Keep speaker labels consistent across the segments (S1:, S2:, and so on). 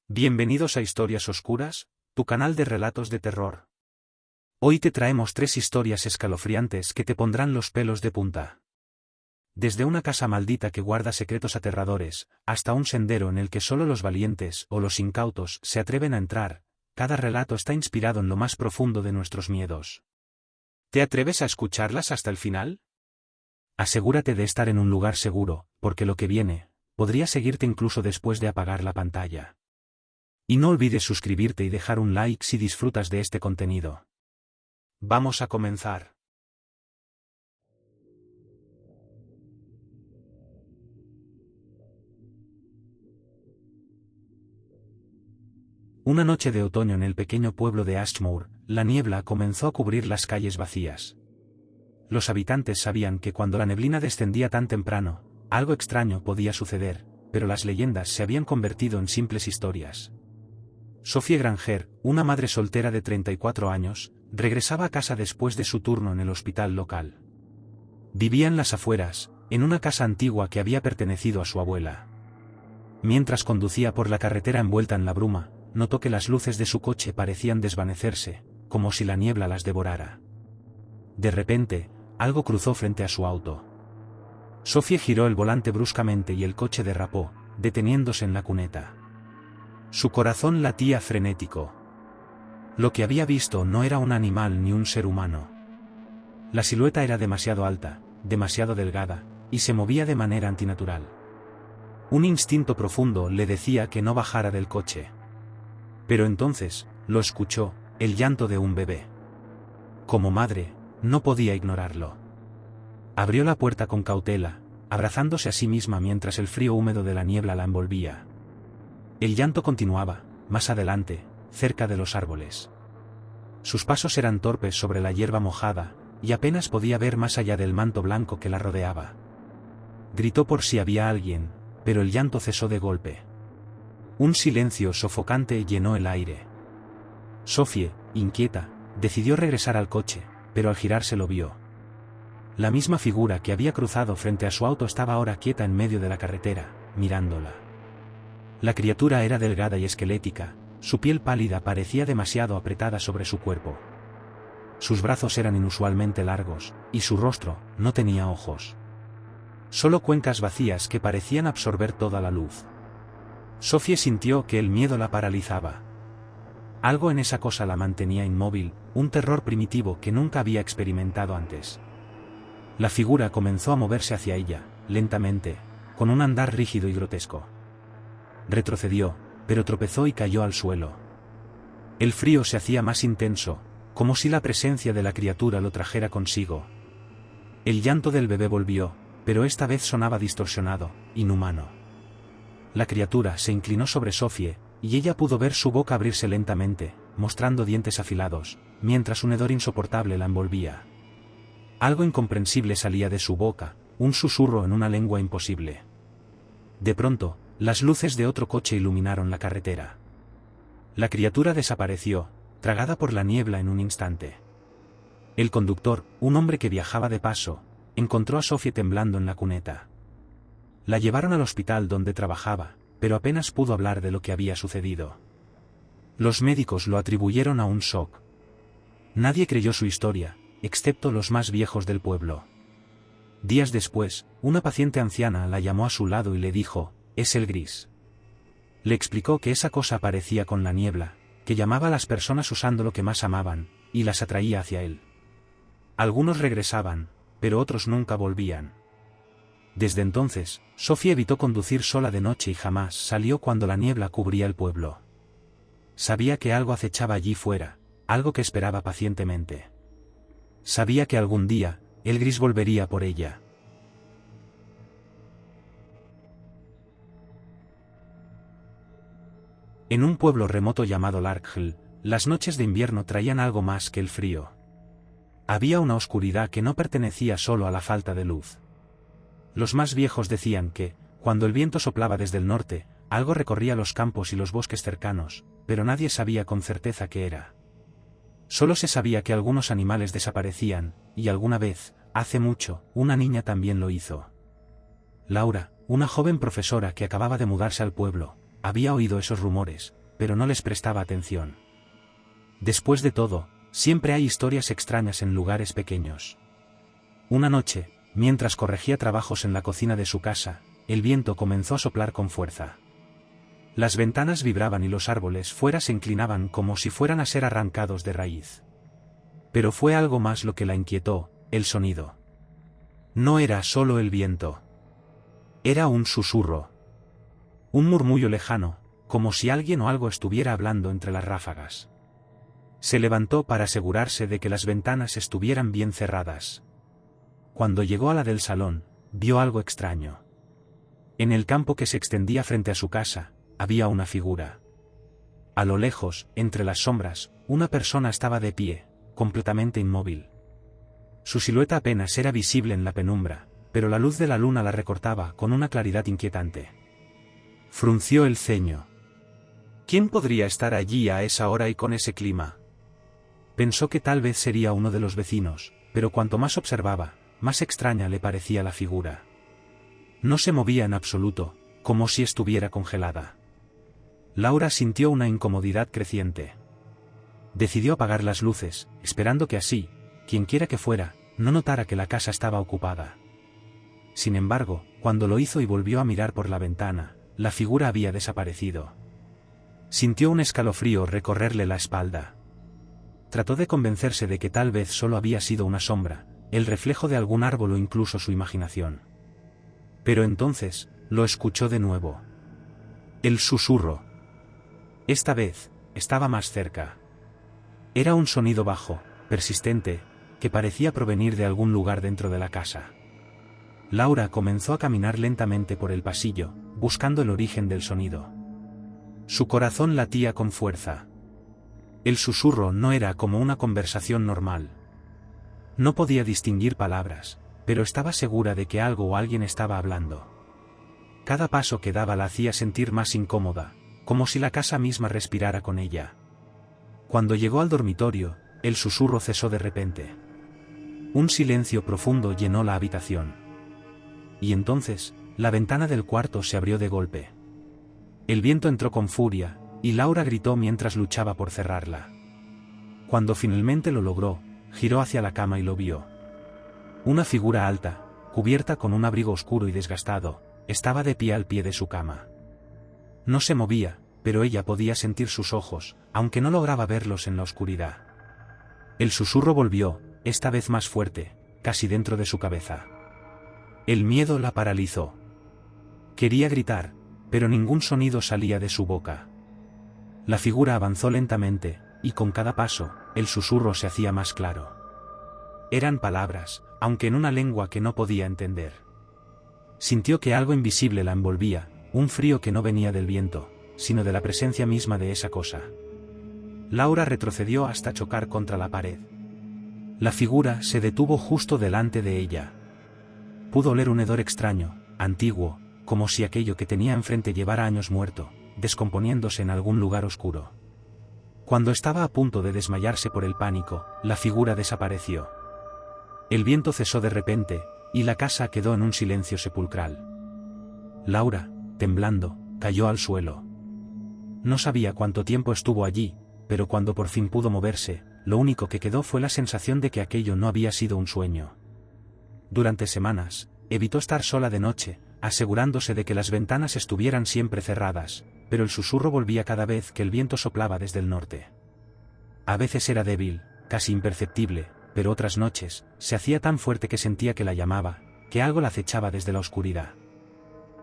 S1: Bienvenidos a Historias Oscuras, tu canal de relatos de terror. Hoy te traemos 3 historias escalofriantes que te pondrán los pelos de punta. Desde una casa maldita que guarda secretos aterradores, hasta un sendero en el que solo los valientes o los incautos se atreven a entrar, cada relato está inspirado en lo más profundo de nuestros miedos. ¿Te atreves a escucharlas hasta el final? Asegúrate de estar en un lugar seguro, porque lo que viene podría seguirte incluso después de apagar la pantalla. Y no olvides suscribirte y dejar un like si disfrutas de este contenido. Vamos a comenzar. Una noche de otoño en el pequeño pueblo de Ashmore, la niebla comenzó a cubrir las calles vacías. Los habitantes sabían que cuando la neblina descendía tan temprano, algo extraño podía suceder, pero las leyendas se habían convertido en simples historias. Sophie Granger, una madre soltera de 34 años, regresaba a casa después de su turno en el hospital local. Vivía en las afueras, en una casa antigua que había pertenecido a su abuela. Mientras conducía por la carretera envuelta en la bruma, notó que las luces de su coche parecían desvanecerse, como si la niebla las devorara. De repente, algo cruzó frente a su auto. Sophie giró el volante bruscamente y el coche derrapó, deteniéndose en la cuneta. Su corazón latía frenético. Lo que había visto no era un animal ni un ser humano. La silueta era demasiado alta, demasiado delgada, y se movía de manera antinatural. Un instinto profundo le decía que no bajara del coche. Pero entonces, lo escuchó, el llanto de un bebé. Como madre, no podía ignorarlo. Abrió la puerta con cautela, abrazándose a sí misma mientras el frío húmedo de la niebla la envolvía. El llanto continuaba, más adelante, cerca de los árboles. Sus pasos eran torpes sobre la hierba mojada, y apenas podía ver más allá del manto blanco que la rodeaba. Gritó por si había alguien, pero el llanto cesó de golpe. Un silencio sofocante llenó el aire. Sophie, inquieta, decidió regresar al coche, pero al girarse lo vio. La misma figura que había cruzado frente a su auto estaba ahora quieta en medio de la carretera, mirándola. La criatura era delgada y esquelética, su piel pálida parecía demasiado apretada sobre su cuerpo. Sus brazos eran inusualmente largos, y su rostro no tenía ojos. Solo cuencas vacías que parecían absorber toda la luz. Sophie sintió que el miedo la paralizaba. Algo en esa cosa la mantenía inmóvil, un terror primitivo que nunca había experimentado antes. La figura comenzó a moverse hacia ella, lentamente, con un andar rígido y grotesco. Retrocedió, pero tropezó y cayó al suelo. El frío se hacía más intenso, como si la presencia de la criatura lo trajera consigo. El llanto del bebé volvió, pero esta vez sonaba distorsionado, inhumano. La criatura se inclinó sobre Sophie, y ella pudo ver su boca abrirse lentamente, mostrando dientes afilados, mientras un hedor insoportable la envolvía. Algo incomprensible salía de su boca, un susurro en una lengua imposible. De pronto, las luces de otro coche iluminaron la carretera. La criatura desapareció, tragada por la niebla en un instante. El conductor, un hombre que viajaba de paso, encontró a Sophie temblando en la cuneta. La llevaron al hospital donde trabajaba, pero apenas pudo hablar de lo que había sucedido. Los médicos lo atribuyeron a un shock. Nadie creyó su historia, excepto los más viejos del pueblo. Días después, una paciente anciana la llamó a su lado y le dijo: «Es el gris». Le explicó que esa cosa aparecía con la niebla, que llamaba a las personas usando lo que más amaban, y las atraía hacia él. Algunos regresaban, pero otros nunca volvían. Desde entonces, Sophie evitó conducir sola de noche y jamás salió cuando la niebla cubría el pueblo. Sabía que algo acechaba allí fuera, algo que esperaba pacientemente. Sabía que algún día, el gris volvería por ella. En un pueblo remoto llamado Larkhill, las noches de invierno traían algo más que el frío. Había una oscuridad que no pertenecía solo a la falta de luz. Los más viejos decían que, cuando el viento soplaba desde el norte, algo recorría los campos y los bosques cercanos, pero nadie sabía con certeza qué era. Solo se sabía que algunos animales desaparecían, y alguna vez, hace mucho, una niña también lo hizo. Laura, una joven profesora que acababa de mudarse al pueblo, había oído esos rumores, pero no les prestaba atención. Después de todo, siempre hay historias extrañas en lugares pequeños. Una noche, mientras corregía trabajos en la cocina de su casa, el viento comenzó a soplar con fuerza. Las ventanas vibraban y los árboles fuera se inclinaban como si fueran a ser arrancados de raíz. Pero fue algo más lo que la inquietó, el sonido. No era solo el viento. Era un susurro. Un murmullo lejano, como si alguien o algo estuviera hablando entre las ráfagas. Se levantó para asegurarse de que las ventanas estuvieran bien cerradas. Cuando llegó a la del salón, vio algo extraño. En el campo que se extendía frente a su casa, había una figura. A lo lejos, entre las sombras, una persona estaba de pie, completamente inmóvil. Su silueta apenas era visible en la penumbra, pero la luz de la luna la recortaba con una claridad inquietante. Frunció el ceño. ¿Quién podría estar allí a esa hora y con ese clima? Pensó que tal vez sería uno de los vecinos, pero cuanto más observaba, más extraña le parecía la figura. No se movía en absoluto, como si estuviera congelada. Laura sintió una incomodidad creciente. Decidió apagar las luces, esperando que así, quienquiera que fuera, no notara que la casa estaba ocupada. Sin embargo, cuando lo hizo y volvió a mirar por la ventana, la figura había desaparecido. Sintió un escalofrío recorrerle la espalda. Trató de convencerse de que tal vez solo había sido una sombra, el reflejo de algún árbol o incluso su imaginación. Pero entonces, lo escuchó de nuevo. El susurro. Esta vez, estaba más cerca. Era un sonido bajo, persistente, que parecía provenir de algún lugar dentro de la casa. Laura comenzó a caminar lentamente por el pasillo, buscando el origen del sonido. Su corazón latía con fuerza. El susurro no era como una conversación normal. No podía distinguir palabras, pero estaba segura de que algo o alguien estaba hablando. Cada paso que daba la hacía sentir más incómoda, como si la casa misma respirara con ella. Cuando llegó al dormitorio, el susurro cesó de repente. Un silencio profundo llenó la habitación. Y entonces, la ventana del cuarto se abrió de golpe. El viento entró con furia, y Laura gritó mientras luchaba por cerrarla. Cuando finalmente lo logró, giró hacia la cama y lo vio. Una figura alta, cubierta con un abrigo oscuro y desgastado, estaba de pie al pie de su cama. No se movía, pero ella podía sentir sus ojos, aunque no lograba verlos en la oscuridad. El susurro volvió, esta vez más fuerte, casi dentro de su cabeza. El miedo la paralizó. Quería gritar, pero ningún sonido salía de su boca. La figura avanzó lentamente, y con cada paso, el susurro se hacía más claro. Eran palabras, aunque en una lengua que no podía entender. Sintió que algo invisible la envolvía, un frío que no venía del viento, sino de la presencia misma de esa cosa. Laura retrocedió hasta chocar contra la pared. La figura se detuvo justo delante de ella. Pudo oler un hedor extraño, antiguo, como si aquello que tenía enfrente llevara años muerto, descomponiéndose en algún lugar oscuro. Cuando estaba a punto de desmayarse por el pánico, la figura desapareció. El viento cesó de repente, y la casa quedó en un silencio sepulcral. Laura, temblando, cayó al suelo. No sabía cuánto tiempo estuvo allí, pero cuando por fin pudo moverse, lo único que quedó fue la sensación de que aquello no había sido un sueño. Durante semanas, evitó estar sola de noche, asegurándose de que las ventanas estuvieran siempre cerradas, pero el susurro volvía cada vez que el viento soplaba desde el norte. A veces era débil, casi imperceptible, pero otras noches, se hacía tan fuerte que sentía que la llamaba, que algo la acechaba desde la oscuridad.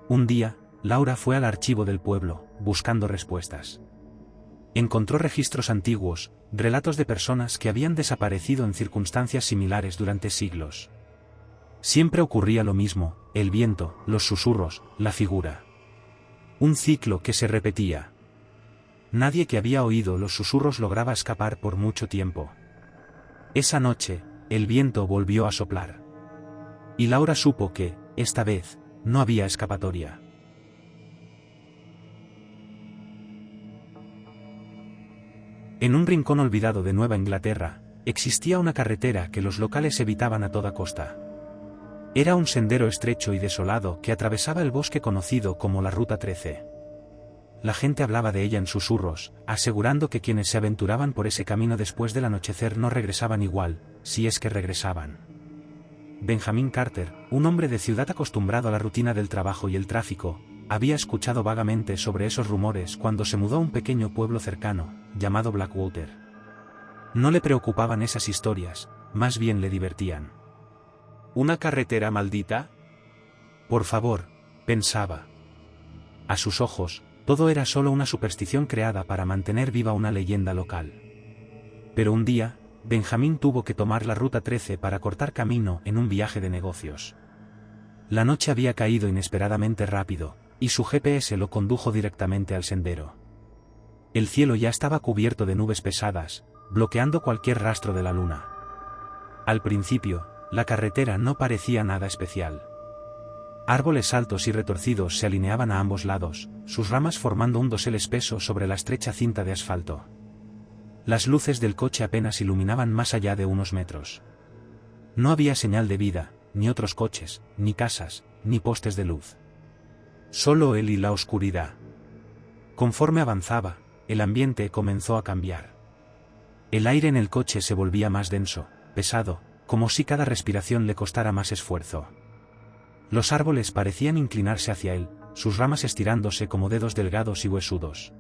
S1: Un día, Laura fue al archivo del pueblo, buscando respuestas. Encontró registros antiguos, relatos de personas que habían desaparecido en circunstancias similares durante siglos. Siempre ocurría lo mismo, el viento, los susurros, la figura. Un ciclo que se repetía. Nadie que había oído los susurros lograba escapar por mucho tiempo. Esa noche, el viento volvió a soplar. Y Laura supo que, esta vez, no había escapatoria. En un rincón olvidado de Nueva Inglaterra, existía una carretera que los locales evitaban a toda costa. Era un sendero estrecho y desolado que atravesaba el bosque conocido como la Ruta 13. La gente hablaba de ella en susurros, asegurando que quienes se aventuraban por ese camino después del anochecer no regresaban igual, si es que regresaban. Benjamin Carter, un hombre de ciudad acostumbrado a la rutina del trabajo y el tráfico, había escuchado vagamente sobre esos rumores cuando se mudó a un pequeño pueblo cercano, llamado Blackwater. No le preocupaban esas historias, más bien le divertían.
S2: ¿Una carretera maldita?
S1: Por favor, pensaba. A sus ojos, todo era solo una superstición creada para mantener viva una leyenda local. Pero un día, Benjamin tuvo que tomar la ruta 13 para cortar camino en un viaje de negocios. La noche había caído inesperadamente rápido, y su GPS lo condujo directamente al sendero. El cielo ya estaba cubierto de nubes pesadas, bloqueando cualquier rastro de la luna. Al principio, la carretera no parecía nada especial. Árboles altos y retorcidos se alineaban a ambos lados, sus ramas formando un dosel espeso sobre la estrecha cinta de asfalto. Las luces del coche apenas iluminaban más allá de unos metros. No había señal de vida, ni otros coches, ni casas, ni postes de luz. Solo él y la oscuridad. Conforme avanzaba, el ambiente comenzó a cambiar. El aire en el coche se volvía más denso, pesado, como si cada respiración le costara más esfuerzo. Los árboles parecían inclinarse hacia él, sus ramas estirándose como dedos delgados y huesudos.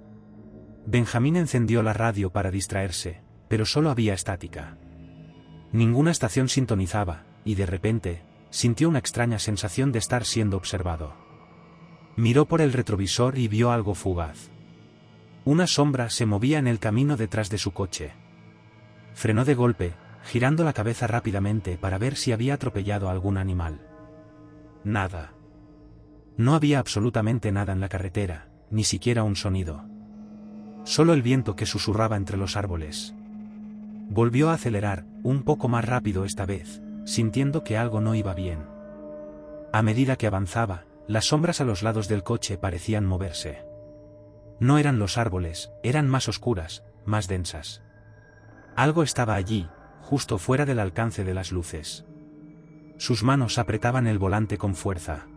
S1: Benjamin encendió la radio para distraerse, pero solo había estática. Ninguna estación sintonizaba, y de repente, sintió una extraña sensación de estar siendo observado. Miró por el retrovisor y vio algo fugaz. Una sombra se movía en el camino detrás de su coche. Frenó de golpe, girando la cabeza rápidamente para ver si había atropellado a algún animal. Nada. No había absolutamente nada en la carretera, ni siquiera un sonido. Solo el viento que susurraba entre los árboles. Volvió a acelerar, un poco más rápido esta vez, sintiendo que algo no iba bien. A medida que avanzaba, las sombras a los lados del coche parecían moverse. No eran los árboles, eran más oscuras, más densas. Algo estaba allí, justo fuera del alcance de las luces. Sus manos apretaban el volante con fuerza.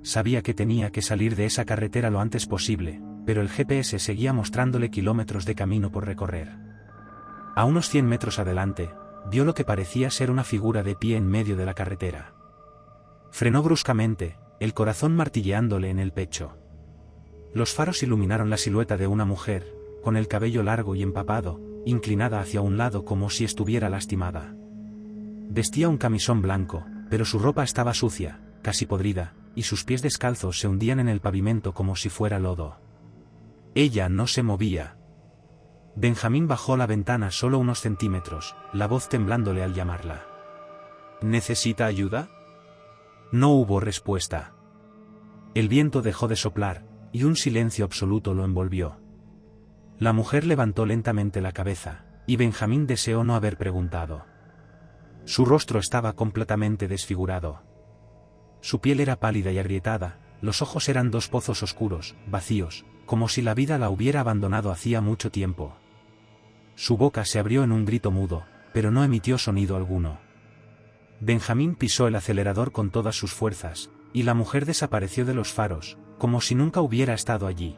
S1: Sabía que tenía que salir de esa carretera lo antes posible, pero el GPS seguía mostrándole kilómetros de camino por recorrer. A unos 100 metros adelante, vio lo que parecía ser una figura de pie en medio de la carretera. Frenó bruscamente, el corazón martilleándole en el pecho. Los faros iluminaron la silueta de una mujer, con el cabello largo y empapado, inclinada hacia un lado como si estuviera lastimada. Vestía un camisón blanco, pero su ropa estaba sucia, casi podrida, y sus pies descalzos se hundían en el pavimento como si fuera lodo. Ella no se movía. Benjamin bajó la ventana solo unos centímetros, la voz temblándole al llamarla.
S2: ¿Necesita ayuda?
S1: No hubo respuesta. El viento dejó de soplar, y un silencio absoluto lo envolvió. La mujer levantó lentamente la cabeza, y Benjamin deseó no haber preguntado. Su rostro estaba completamente desfigurado. Su piel era pálida y agrietada, los ojos eran dos pozos oscuros, vacíos, como si la vida la hubiera abandonado hacía mucho tiempo. Su boca se abrió en un grito mudo, pero no emitió sonido alguno. Benjamin pisó el acelerador con todas sus fuerzas, y la mujer desapareció de los faros, como si nunca hubiera estado allí.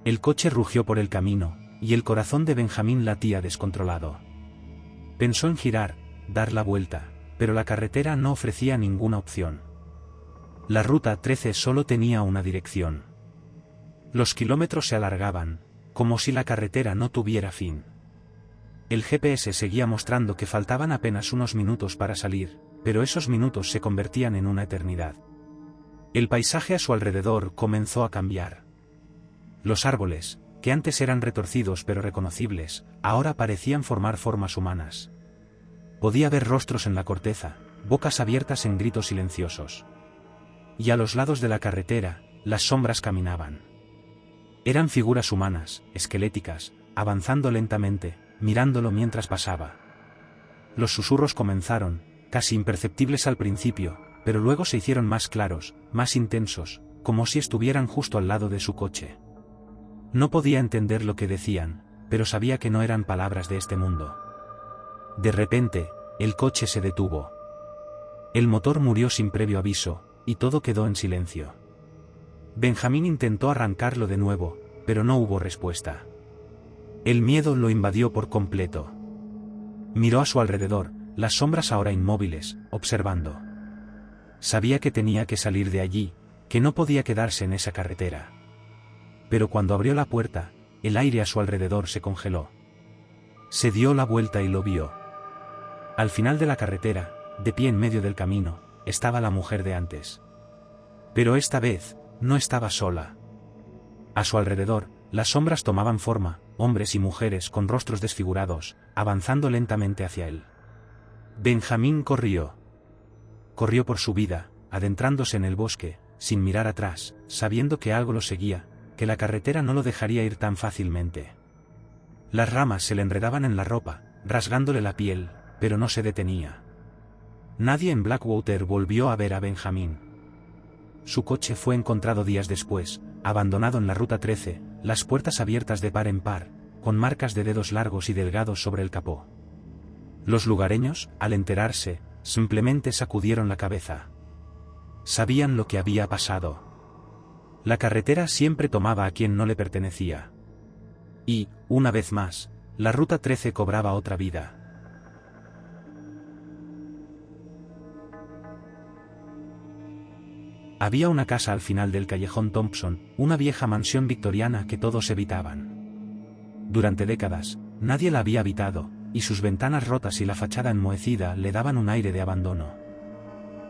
S1: El coche rugió por el camino, y el corazón de Benjamin latía descontrolado. Pensó en girar, dar la vuelta, pero la carretera no ofrecía ninguna opción. La ruta 13 solo tenía una dirección. Los kilómetros se alargaban, como si la carretera no tuviera fin. El GPS seguía mostrando que faltaban apenas unos minutos para salir, pero esos minutos se convertían en una eternidad. El paisaje a su alrededor comenzó a cambiar. Los árboles, que antes eran retorcidos pero reconocibles, ahora parecían formar formas humanas. Podía ver rostros en la corteza, bocas abiertas en gritos silenciosos. Y a los lados de la carretera, las sombras caminaban. Eran figuras humanas, esqueléticas, avanzando lentamente, mirándolo mientras pasaba. Los susurros comenzaron, casi imperceptibles al principio, pero luego se hicieron más claros, más intensos, como si estuvieran justo al lado de su coche. No podía entender lo que decían, pero sabía que no eran palabras de este mundo. De repente, el coche se detuvo. El motor murió sin previo aviso, y todo quedó en silencio. Benjamín intentó arrancarlo de nuevo, pero no hubo respuesta. El miedo lo invadió por completo. Miró a su alrededor, las sombras ahora inmóviles, observando. Sabía que tenía que salir de allí, que no podía quedarse en esa carretera. Pero cuando abrió la puerta, el aire a su alrededor se congeló. Se dio la vuelta y lo vio. Al final de la carretera, de pie en medio del camino, estaba la mujer de antes. Pero esta vez, no estaba sola. A su alrededor, las sombras tomaban forma, hombres y mujeres con rostros desfigurados, avanzando lentamente hacia él. Benjamín corrió. Corrió por su vida, adentrándose en el bosque, sin mirar atrás, sabiendo que algo lo seguía, que la carretera no lo dejaría ir tan fácilmente. Las ramas se le enredaban en la ropa, rasgándole la piel, pero no se detenía. Nadie en Blackwater volvió a ver a Benjamín. Su coche fue encontrado días después, abandonado en la ruta 13, las puertas abiertas de par en par, con marcas de dedos largos y delgados sobre el capó. Los lugareños, al enterarse, simplemente sacudieron la cabeza. Sabían lo que había pasado. La carretera siempre tomaba a quien no le pertenecía. Y, una vez más, la ruta 13 cobraba otra vida. Había una casa al final del callejón Thompson, una vieja mansión victoriana que todos evitaban. Durante décadas, nadie la había habitado, y sus ventanas rotas y la fachada enmohecida le daban un aire de abandono.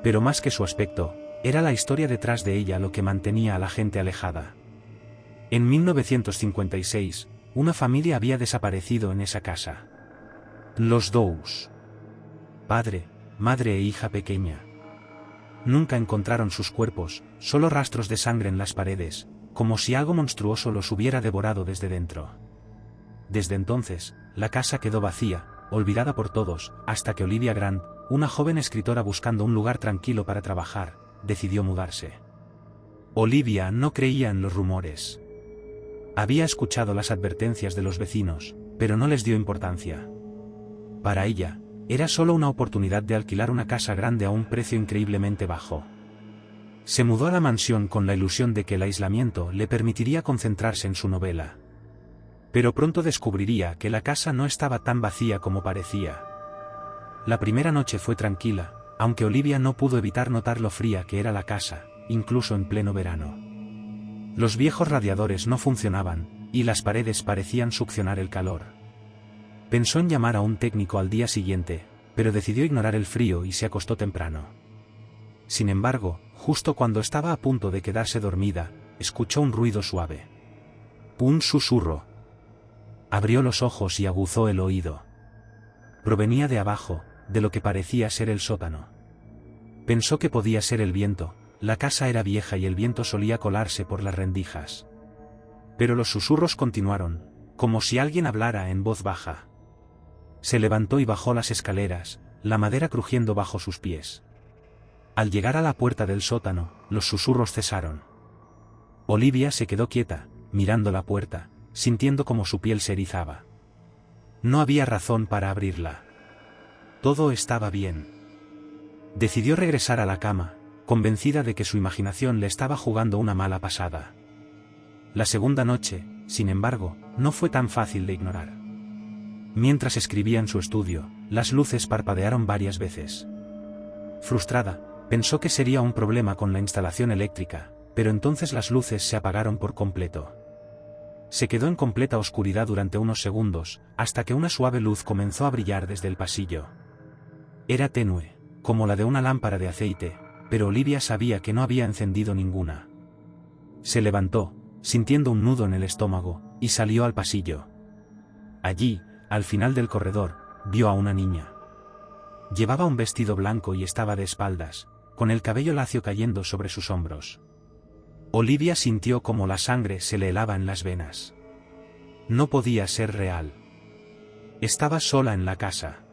S1: Pero más que su aspecto, era la historia detrás de ella lo que mantenía a la gente alejada. En 1956, una familia había desaparecido en esa casa. Los Dowes. Padre, madre e hija pequeña. Nunca encontraron sus cuerpos, solo rastros de sangre en las paredes, como si algo monstruoso los hubiera devorado desde dentro. Desde entonces, la casa quedó vacía, olvidada por todos, hasta que Olivia Grant, una joven escritora buscando un lugar tranquilo para trabajar, decidió mudarse. Olivia no creía en los rumores. Había escuchado las advertencias de los vecinos, pero no les dio importancia. Para ella, era solo una oportunidad de alquilar una casa grande a un precio increíblemente bajo. Se mudó a la mansión con la ilusión de que el aislamiento le permitiría concentrarse en su novela. Pero pronto descubriría que la casa no estaba tan vacía como parecía. La primera noche fue tranquila, aunque Olivia no pudo evitar notar lo fría que era la casa, incluso en pleno verano. Los viejos radiadores no funcionaban, y las paredes parecían succionar el calor. Pensó en llamar a un técnico al día siguiente, pero decidió ignorar el frío y se acostó temprano. Sin embargo, justo cuando estaba a punto de quedarse dormida, escuchó un ruido suave. Un susurro. Abrió los ojos y aguzó el oído. Provenía de abajo, de lo que parecía ser el sótano. Pensó que podía ser el viento, la casa era vieja y el viento solía colarse por las rendijas. Pero los susurros continuaron, como si alguien hablara en voz baja. Se levantó y bajó las escaleras, la madera crujiendo bajo sus pies. Al llegar a la puerta del sótano, los susurros cesaron. Olivia se quedó quieta, mirando la puerta, sintiendo como su piel se erizaba. No había razón para abrirla. Todo estaba bien. Decidió regresar a la cama, convencida de que su imaginación le estaba jugando una mala pasada. La segunda noche, sin embargo, no fue tan fácil de ignorar. Mientras escribía en su estudio, las luces parpadearon varias veces. Frustrada, pensó que sería un problema con la instalación eléctrica, pero entonces las luces se apagaron por completo. Se quedó en completa oscuridad durante unos segundos, hasta que una suave luz comenzó a brillar desde el pasillo. Era tenue, como la de una lámpara de aceite, pero Olivia sabía que no había encendido ninguna. Se levantó, sintiendo un nudo en el estómago, y salió al pasillo. Allí, al final del corredor, vio a una niña. Llevaba un vestido blanco y estaba de espaldas, con el cabello lacio cayendo sobre sus hombros. Olivia sintió como la sangre se le helaba en las venas. No podía ser real. Estaba sola en la casa.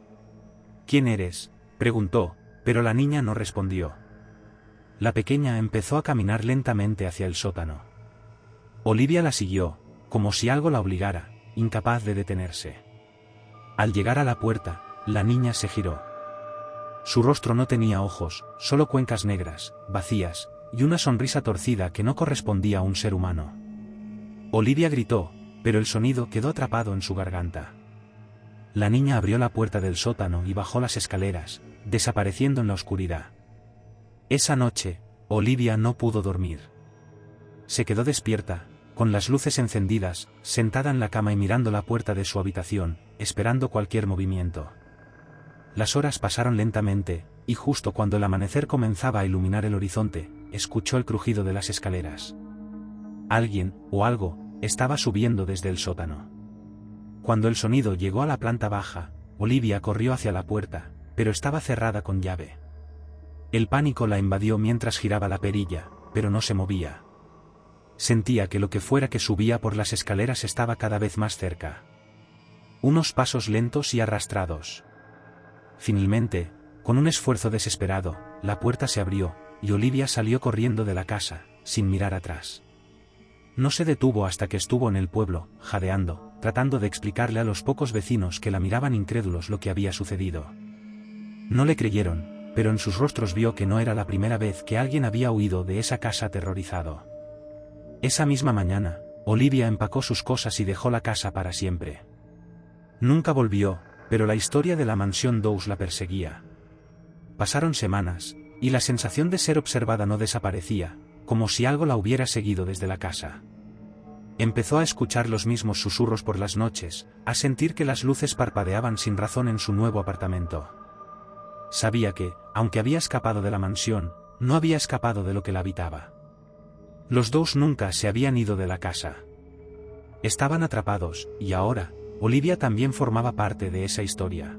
S1: ¿Quién eres?, preguntó, pero la niña no respondió. La pequeña empezó a caminar lentamente hacia el sótano. Olivia la siguió, como si algo la obligara, incapaz de detenerse. Al llegar a la puerta, la niña se giró. Su rostro no tenía ojos, solo cuencas negras, vacías, y una sonrisa torcida que no correspondía a un ser humano. Olivia gritó, pero el sonido quedó atrapado en su garganta. La niña abrió la puerta del sótano y bajó las escaleras, desapareciendo en la oscuridad. Esa noche, Olivia no pudo dormir. Se quedó despierta, con las luces encendidas, sentada en la cama y mirando la puerta de su habitación, esperando cualquier movimiento. Las horas pasaron lentamente, y justo cuando el amanecer comenzaba a iluminar el horizonte, escuchó el crujido de las escaleras. Alguien, o algo, estaba subiendo desde el sótano. Cuando el sonido llegó a la planta baja, Olivia corrió hacia la puerta, pero estaba cerrada con llave. El pánico la invadió mientras giraba la perilla, pero no se movía. Sentía que lo que fuera que subía por las escaleras estaba cada vez más cerca. Unos pasos lentos y arrastrados. Finalmente, con un esfuerzo desesperado, la puerta se abrió, y Olivia salió corriendo de la casa, sin mirar atrás. No se detuvo hasta que estuvo en el pueblo, jadeando, tratando de explicarle a los pocos vecinos que la miraban incrédulos lo que había sucedido. No le creyeron, pero en sus rostros vio que no era la primera vez que alguien había huido de esa casa aterrorizado. Esa misma mañana, Olivia empacó sus cosas y dejó la casa para siempre. Nunca volvió, pero la historia de la mansión Dawes la perseguía. Pasaron semanas, y la sensación de ser observada no desaparecía, como si algo la hubiera seguido desde la casa. Empezó a escuchar los mismos susurros por las noches, a sentir que las luces parpadeaban sin razón en su nuevo apartamento. Sabía que, aunque había escapado de la mansión, no había escapado de lo que la habitaba. Los Dawes nunca se habían ido de la casa. Estaban atrapados, y ahora, Olivia también formaba parte de esa historia.